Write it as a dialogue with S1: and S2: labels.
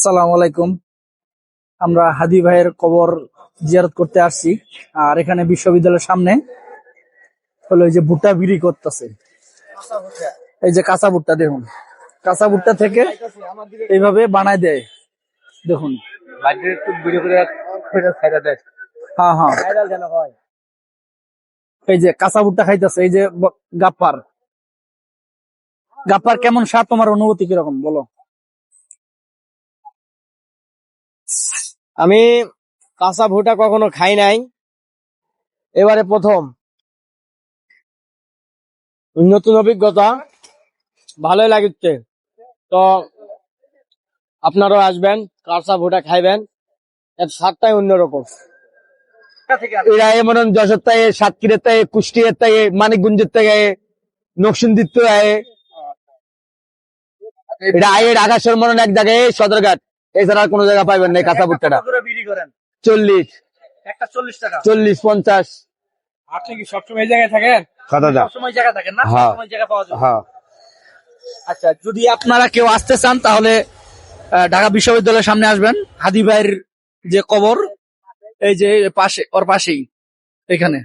S1: সালাম আলাইকুম। আমরা হাদি ভাইয়ের কবর জিয়ারত করতে আসছি। আর এখানে বিশ্ববিদ্যালয়ের সামনে হলো এই যে ভুট্টা বিক্রি করতেছে। এই যে কাঁচা ভুট্টা দেখুন, কাঁচা ভুট্টা থেকে এইভাবে বানায় দেয় দেখুন। হ্যাঁ হ্যাঁ, এই যে কাঁচা ভুট্টা খাইতেছে। এই যে গাপ্পার গাপ্পার কেমন স্বাদ, তোমার অনুভূতি কিরকম বলো?
S2: আমি কাঁচা ভুট্টা কখনো খাই নাই, এবারে প্রথম। নতুন অভিজ্ঞতা, ভালোই লাগছে। তো আপনারাও আসবেন, কাঁচা ভুট্টা খাইবেন, এর স্বাদটাই অন্যরকম। এরা এমন যশোর থেকে, সাতক্ষীরার থেকে, কুষ্টিয়ার থেকে, মানিকগঞ্জের থেকে, নকশিন্দির থেকে এটা আয়ের আকাশের মরণ এক জায়গায় সদরঘাট, এছাড়া কোনো জায়গা পাইবেন না। কাঁচা ভুট্টাটা 40,
S1: একটা 40 টাকা।
S2: 40-50।
S1: আপনি কি সবসময় এই জায়গায় থাকেন? সবসময় জায়গায় থাকেন না?
S2: হ্যাঁ।
S1: সবসময় জায়গা পাওয়া যায়।
S2: হ্যাঁ।
S1: আচ্ছা, যদি আপনারা কেউ আসতে চান তাহলে ঢাকা বিশ্ববিদ্যালয়ের সামনে আসবেন। হাদি ভাইয়ের যে কবর, এই যে পাশে, ওর পাশেই এখানে।